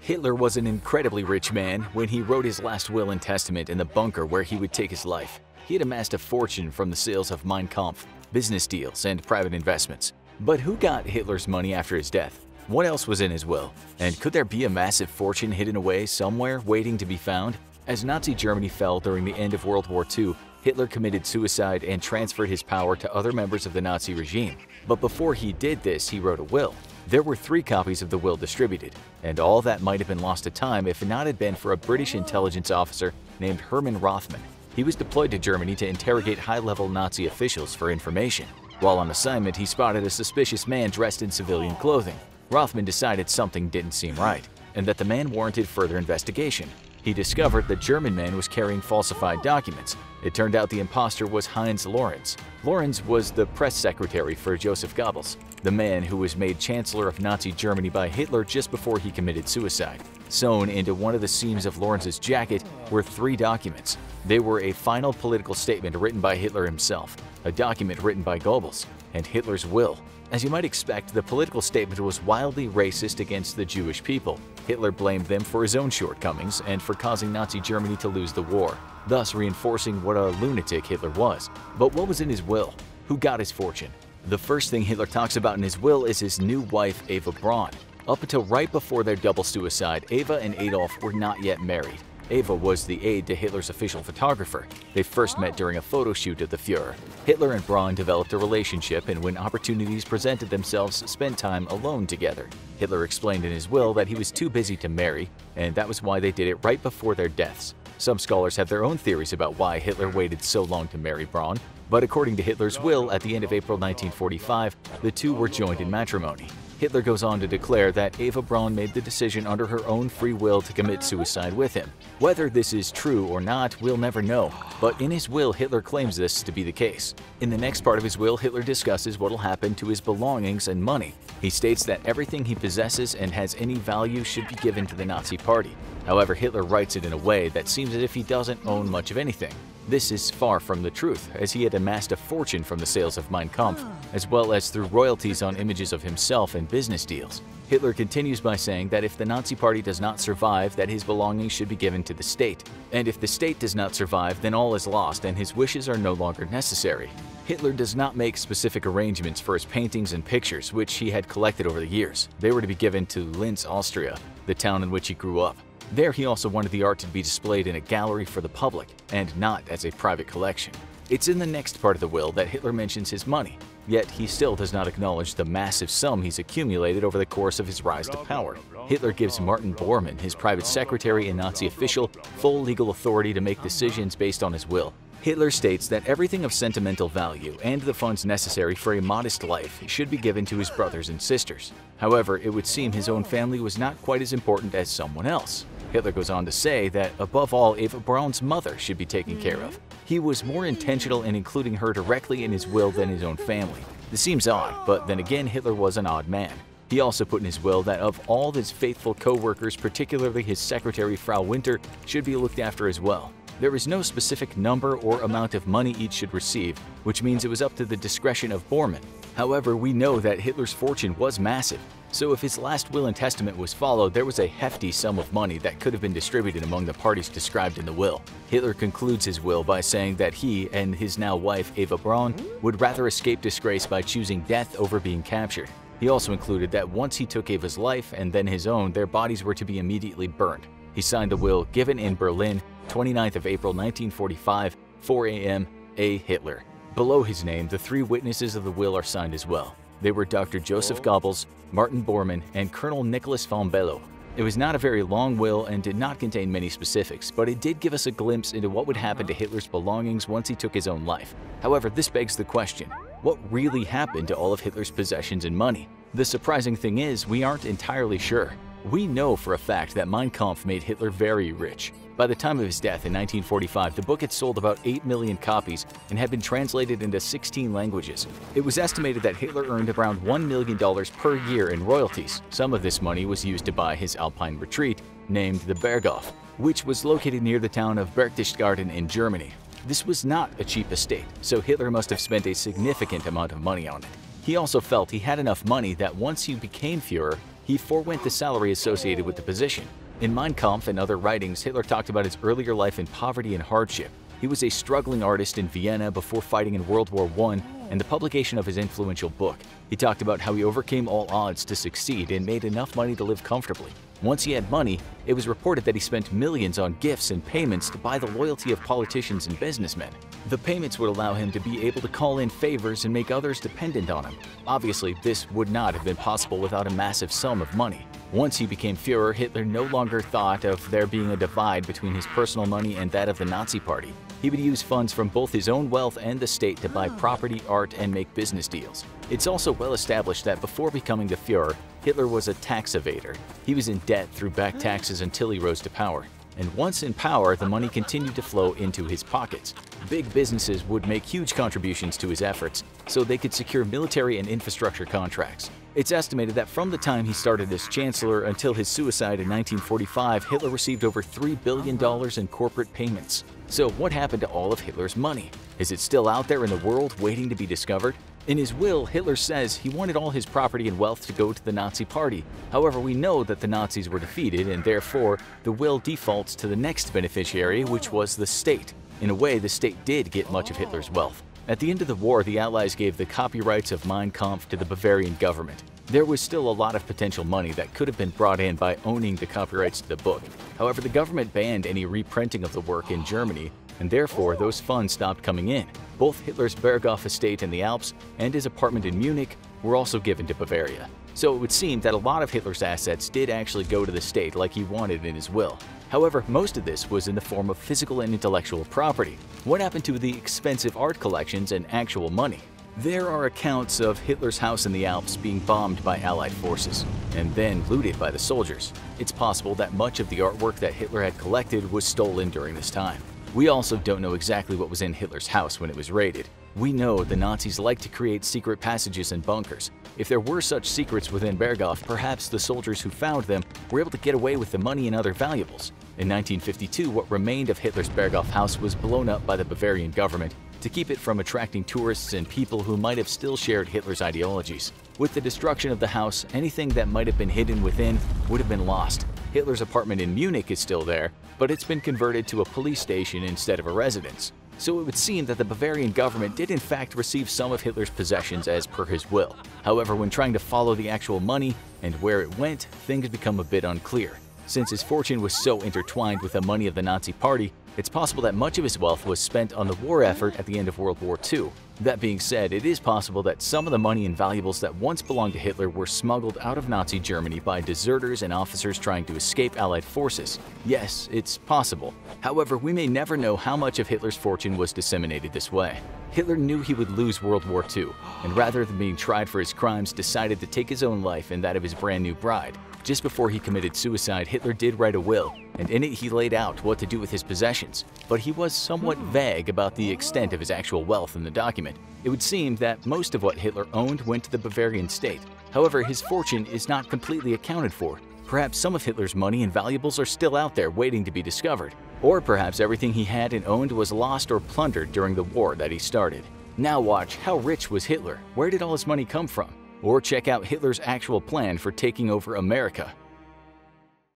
Hitler was an incredibly rich man when he wrote his last will and testament in the bunker where he would take his life. He had amassed a fortune from the sales of Mein Kampf, business deals, and private investments. But who got Hitler's money after his death? What else was in his will? And could there be a massive fortune hidden away somewhere waiting to be found? As Nazi Germany fell during the end of World War II, Hitler committed suicide and transferred his power to other members of the Nazi regime. But before he did this, he wrote a will. There were 3 copies of the will distributed, and all that might have been lost to time if it not had been for a British intelligence officer named Hermann Rothman. He was deployed to Germany to interrogate high-level Nazi officials for information. While on assignment, he spotted a suspicious man dressed in civilian clothing. Rothman decided something didn't seem right, and that the man warranted further investigation. He discovered the German man was carrying falsified documents. It turned out the imposter was Heinz Lorenz. Lorenz was the press secretary for Joseph Goebbels, the man who was made Chancellor of Nazi Germany by Hitler just before he committed suicide. Sewn into one of the seams of Lorenz's jacket were 3 documents. They were a final political statement written by Hitler himself, a document written by Goebbels, and Hitler's will. As you might expect, the political statement was wildly racist against the Jewish people. Hitler blamed them for his own shortcomings and for causing Nazi Germany to lose the war, thus reinforcing what a lunatic Hitler was. But what was in his will? Who got his fortune? The first thing Hitler talks about in his will is his new wife, Eva Braun. Up until right before their double suicide, Eva and Adolf were not yet married. Eva was the aide to Hitler's official photographer. They first met during a photo shoot of the Führer. Hitler and Braun developed a relationship and when opportunities presented themselves, spent time alone together. Hitler explained in his will that he was too busy to marry, and that was why they did it right before their deaths. Some scholars have their own theories about why Hitler waited so long to marry Braun, but according to Hitler's will, at the end of April 1945, the two were joined in matrimony. Hitler goes on to declare that Eva Braun made the decision under her own free will to commit suicide with him. Whether this is true or not, we'll never know, but in his will, Hitler claims this to be the case. In the next part of his will, Hitler discusses what will happen to his belongings and money. He states that everything he possesses and has any value should be given to the Nazi Party. However, Hitler writes it in a way that seems as if he doesn't own much of anything. This is far from the truth, as he had amassed a fortune from the sales of Mein Kampf, as well as through royalties on images of himself and business deals. Hitler continues by saying that if the Nazi Party does not survive, that his belongings should be given to the state. And if the state does not survive, then all is lost and his wishes are no longer necessary. Hitler does not make specific arrangements for his paintings and pictures, which he had collected over the years. They were to be given to Linz, Austria, the town in which he grew up. There, he also wanted the art to be displayed in a gallery for the public, and not as a private collection. It's in the next part of the will that Hitler mentions his money, yet he still does not acknowledge the massive sum he's accumulated over the course of his rise to power. Hitler gives Martin Bormann, his private secretary and Nazi official, full legal authority to make decisions based on his will. Hitler states that everything of sentimental value and the funds necessary for a modest life should be given to his brothers and sisters. However, it would seem his own family was not quite as important as someone else. Hitler goes on to say that, above all, Eva Braun's mother should be taken care of. He was more intentional in including her directly in his will than his own family. This seems odd, but then again, Hitler was an odd man. He also put in his will that of all his faithful co-workers, particularly his secretary Frau Winter, should be looked after as well. There is no specific number or amount of money each should receive, which means it was up to the discretion of Bormann. However, we know that Hitler's fortune was massive, so if his last will and testament was followed, there was a hefty sum of money that could have been distributed among the parties described in the will. Hitler concludes his will by saying that he and his now wife Eva Braun would rather escape disgrace by choosing death over being captured. He also included that once he took Eva's life and then his own, their bodies were to be immediately burned. He signed the will given in Berlin, 29th of April 1945, 4 a.m. A. Hitler. Below his name, the 3 witnesses of the will are signed as well. They were Dr. Joseph Goebbels, Martin Bormann, and Colonel Nicholas von Below. It was not a very long will and did not contain many specifics, but it did give us a glimpse into what would happen to Hitler's belongings once he took his own life. However, this begs the question, what really happened to all of Hitler's possessions and money? The surprising thing is, we aren't entirely sure. We know for a fact that Mein Kampf made Hitler very rich. By the time of his death in 1945, the book had sold about 8 million copies and had been translated into 16 languages. It was estimated that Hitler earned around $1 million per year in royalties. Some of this money was used to buy his alpine retreat, named the Berghof, which was located near the town of Berchtesgaden in Germany. This was not a cheap estate, so Hitler must have spent a significant amount of money on it. He also felt he had enough money that once he became Führer, He forewent the salary associated with the position. In Mein Kampf and other writings, Hitler talked about his earlier life in poverty and hardship. He was a struggling artist in Vienna before fighting in World War I and the publication of his influential book. He talked about how he overcame all odds to succeed and made enough money to live comfortably. Once he had money, it was reported that he spent millions on gifts and payments to buy the loyalty of politicians and businessmen. The payments would allow him to be able to call in favors and make others dependent on him. Obviously, this would not have been possible without a massive sum of money. Once he became Führer, Hitler no longer thought of there being a divide between his personal money and that of the Nazi Party. He would use funds from both his own wealth and the state to buy property, art, and make business deals. It's also well established that before becoming the Führer, Hitler was a tax evader. He was in debt through back taxes until he rose to power. And once in power, the money continued to flow into his pockets. Big businesses would make huge contributions to his efforts, so they could secure military and infrastructure contracts. It's estimated that from the time he started as chancellor until his suicide in 1945, Hitler received over $3 billion in corporate payments. So what happened to all of Hitler's money? Is it still out there in the world waiting to be discovered? In his will, Hitler says he wanted all his property and wealth to go to the Nazi Party. However, we know that the Nazis were defeated, and therefore, the will defaults to the next beneficiary, which was the state. In a way, the state did get much of Hitler's wealth. At the end of the war, the Allies gave the copyrights of Mein Kampf to the Bavarian government. There was still a lot of potential money that could have been brought in by owning the copyrights to the book. However, the government banned any reprinting of the work in Germany, and therefore those funds stopped coming in. Both Hitler's Berghof estate in the Alps and his apartment in Munich were also given to Bavaria. So it would seem that a lot of Hitler's assets did actually go to the state like he wanted in his will. However, most of this was in the form of physical and intellectual property. What happened to the expensive art collections and actual money? There are accounts of Hitler's house in the Alps being bombed by Allied forces and then looted by the soldiers. It's possible that much of the artwork that Hitler had collected was stolen during this time. We also don't know exactly what was in Hitler's house when it was raided. We know the Nazis liked to create secret passages and bunkers. If there were such secrets within Berghof, perhaps the soldiers who found them were able to get away with the money and other valuables. In 1952, what remained of Hitler's Berghof house was blown up by the Bavarian government to keep it from attracting tourists and people who might have still shared Hitler's ideologies. With the destruction of the house, anything that might have been hidden within would have been lost. Hitler's apartment in Munich is still there, but it's been converted to a police station instead of a residence. So it would seem that the Bavarian government did in fact receive some of Hitler's possessions as per his will. However, when trying to follow the actual money and where it went, things become a bit unclear. Since his fortune was so intertwined with the money of the Nazi Party, it's possible that much of his wealth was spent on the war effort at the end of World War II. That being said, it is possible that some of the money and valuables that once belonged to Hitler were smuggled out of Nazi Germany by deserters and officers trying to escape Allied forces. Yes, it's possible. However, we may never know how much of Hitler's fortune was disseminated this way. Hitler knew he would lose World War II, and rather than being tried for his crimes, decided to take his own life and that of his brand new bride. Just before he committed suicide, Hitler did write a will, and in it he laid out what to do with his possessions, but he was somewhat vague about the extent of his actual wealth in the document. It would seem that most of what Hitler owned went to the Bavarian state. However, his fortune is not completely accounted for. Perhaps some of Hitler's money and valuables are still out there waiting to be discovered. Or perhaps everything he had and owned was lost or plundered during the war that he started. Now watch How Rich Was Hitler? Where did all his money come from? Or check out Hitler's actual plan for taking over America.